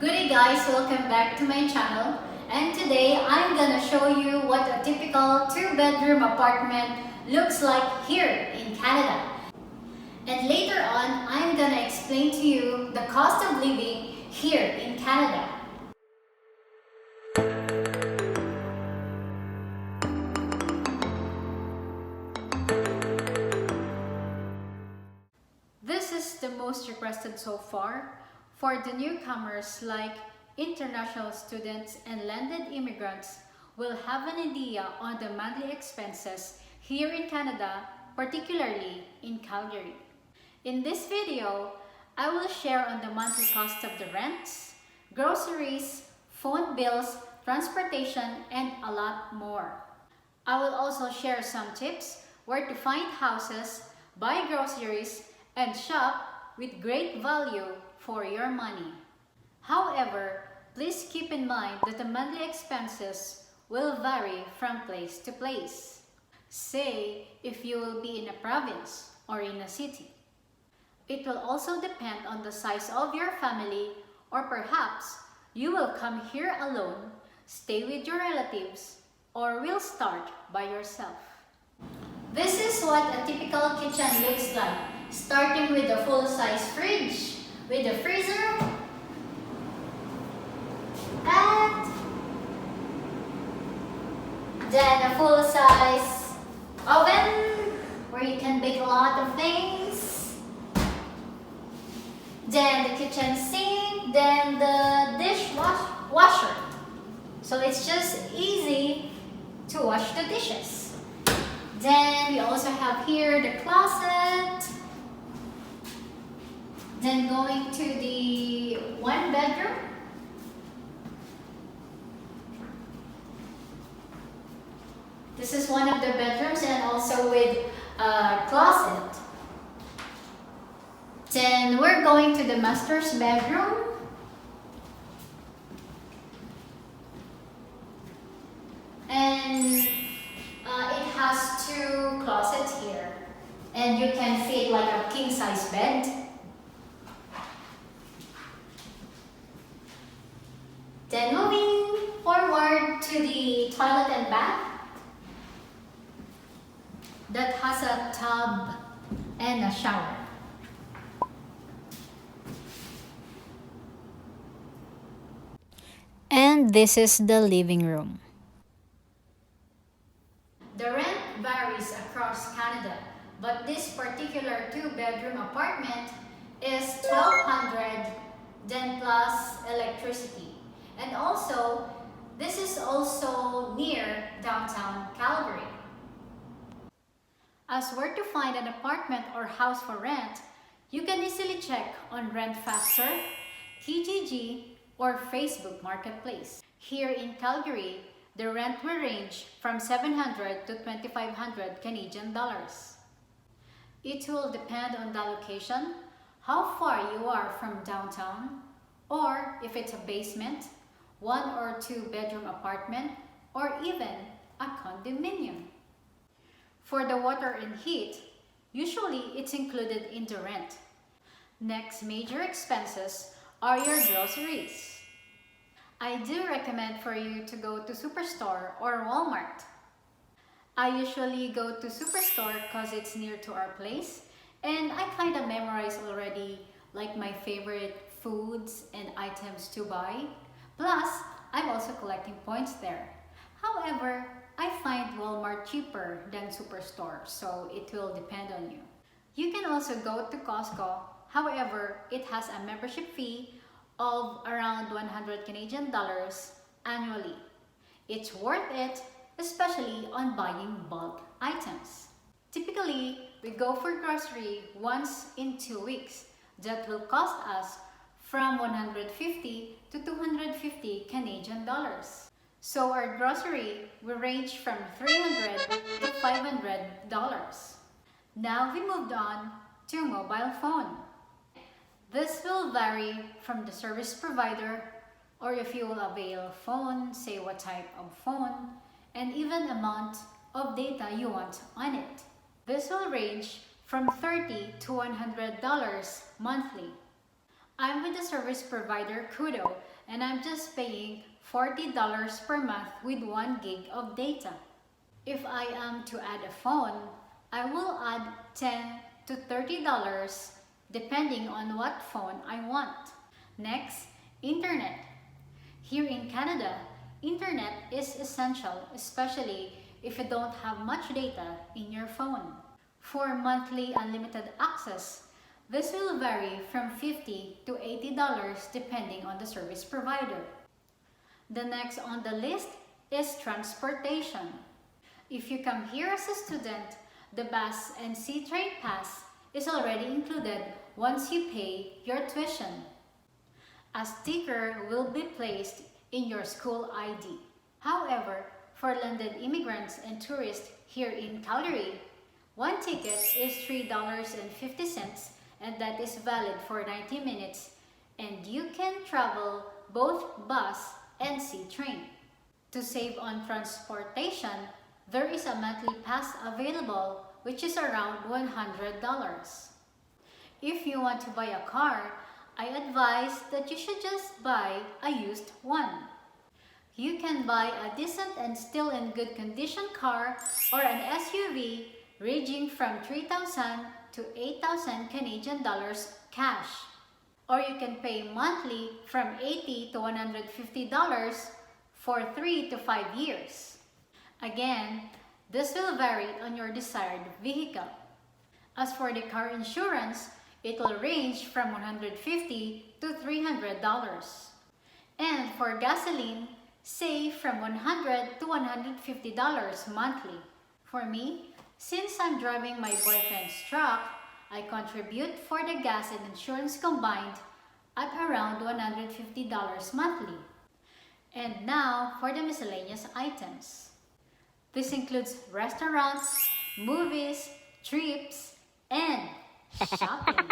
Goodie guys, welcome back to my channel, and today I'm gonna show you what a typical 2-bedroom apartment looks like here in Canada. And later on, I'm gonna explain to you the cost of living here in Canada. This is the most requested so far for the newcomers, like international students and landed immigrants will have an idea on the monthly expenses here in Canada, particularly in Calgary. In this video, I will share on the monthly cost of the rents, groceries, phone bills, transportation, and a lot more. I will also share some tips where to find houses, buy groceries, and shop with great value for your money. However, please keep in mind that the monthly expenses will vary from place to place. Say, if you will be in a province or in a city. It will also depend on the size of your family, or perhaps you will come here alone, stay with your relatives, or will start by yourself. This is what a typical kitchen looks like, starting with a full-size fridge, with a freezer, and then a full-size oven where you can bake a lot of things, then the kitchen sink, then the dishwasher. So it's just easy to wash the dishes. Then we also have here the closet. Then going to the 1-bedroom. This is one of the bedrooms and also with a closet. Then we're going to the master's bedroom. And it has 2 closets here. And you can fit like a king-size bed. Then moving forward to the toilet and bath that has a tub and a shower. And this is the living room. The rent varies across Canada, but this particular 2-bedroom apartment is $1,200, then plus electricity. And also, this is also near downtown Calgary. As where to find an apartment or house for rent, you can easily check on RentFaster, Kijiji, or Facebook Marketplace. Here in Calgary, the rent will range from 700 to 2,500 Canadian dollars. It will depend on the location, how far you are from downtown, or if it's a basement, 1 or 2-bedroom apartment, or even a condominium. For the water and heat, usually it's included in the rent. Next major expenses are your groceries. I do recommend for you to go to Superstore or Walmart. I usually go to Superstore because it's near to our place, and I kind of memorize already like my favorite foods and items to buy. Plus, I'm also collecting points there. However, I find Walmart cheaper than Superstore, so it will depend on you. You can also go to Costco. However, it has a membership fee of around 100 Canadian dollars annually. It's worth it, especially on buying bulk items. Typically, we go for grocery once in 2 weeks. That will cost us from 150 to 250 Canadian dollars. So our grocery will range from $300 to $500. Now we moved on to mobile phone. This will vary from the service provider, or if you will avail phone, say what type of phone, and even amount of data you want on it. This will range from $30 to $100 monthly. I'm with the service provider Koodo and I'm just paying $40 per month with 1 gig of data. If I am to add a phone, I will add $10 to $30 depending on what phone I want. Next, internet. Here in Canada, internet is essential, especially if you don't have much data in your phone. For monthly unlimited access, this will vary from $50 to $80 depending on the service provider. The next on the list is transportation. If you come here as a student, the bus and C train pass is already included once you pay your tuition. A sticker will be placed in your school ID. However, for landed immigrants and tourists here in Calgary, one ticket is $3.50 and that is valid for 90 minutes and you can travel both bus and C train. To save on transportation, there is a monthly pass available which is around $100. If you want to buy a car, I advise that you should just buy a used one. You can buy a decent and still in good condition car or an SUV ranging from 3,000 to 8,000 Canadian dollars cash. Or you can pay monthly from $80 to $150 for 3 to 5 years. Again, this will vary on your desired vehicle. As for the car insurance, it will range from $150 to $300. And for gasoline, save from $100 to $150 monthly. For me, since I'm driving my boyfriend's truck, I contribute for the gas and insurance combined at around $150 monthly. And now for the miscellaneous items. This includes restaurants, movies, trips, and shopping.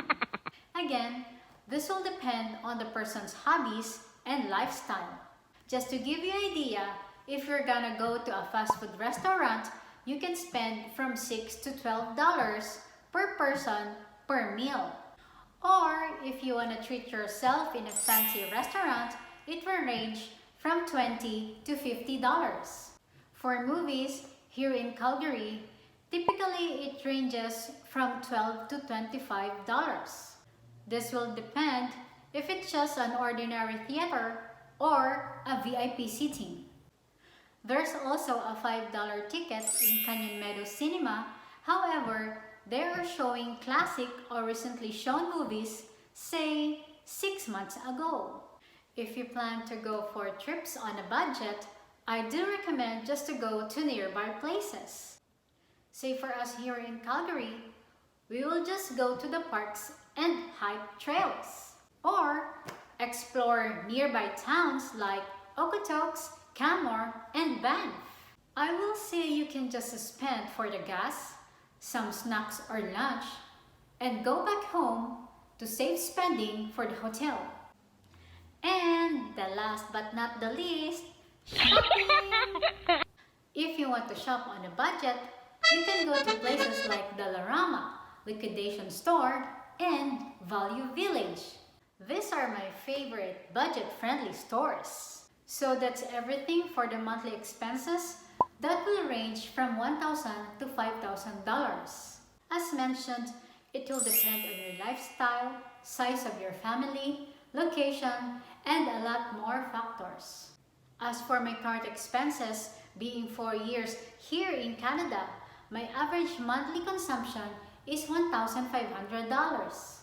Again, this will depend on the person's hobbies and lifestyle. Just to give you an idea, if you're gonna go to a fast food restaurant, you can spend from $6 to $12 per person per meal. Or if you want to treat yourself in a fancy restaurant, it will range from $20 to $50. For movies, here in Calgary, typically it ranges from $12 to $25. This will depend if it's just an ordinary theater or a VIP seating. There's also a $5 ticket in Meadows Cinema. However, they are showing classic or recently shown movies, say 6 months ago. If you plan to go for trips on a budget, I do recommend just to go to nearby places. Say for us here in Calgary, we will just go to the parks and hike trails. Or explore nearby towns like Okotoks, Canmore, and Banff. I will say you can just spend for the gas, some snacks or lunch, and go back home to save spending for the hotel. And the last but not the least, shopping! If you want to shop on a budget, you can go to places like Dollarama, Liquidation Store, and Value Village. These are my favorite budget-friendly stores. So that's everything for the monthly expenses that will range from $1,000 to $5,000. As mentioned, it will depend on your lifestyle, size of your family, location, and a lot more factors. As for my current expenses, being 4 years here in Canada, my average monthly consumption is $1,500.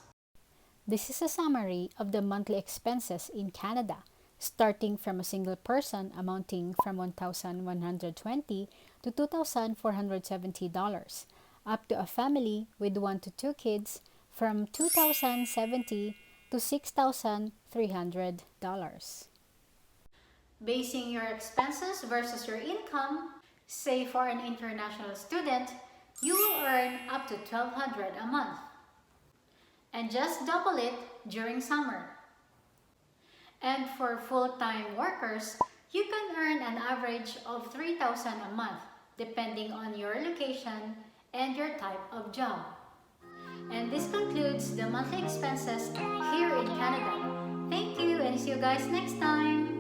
This is a summary of the monthly expenses in Canada, starting from a single person amounting from $1,120 to $2,470, up to a family with 1 to 2 kids from $2,070 to $6,300. Basing your expenses versus your income, say for an international student, you will earn up to $1,200 a month. And just double it during summer. And for full-time workers, you can earn an average of $3,000 a month, depending on your location and your type of job. And this concludes the monthly expenses here in Canada. Thank you and see you guys next time.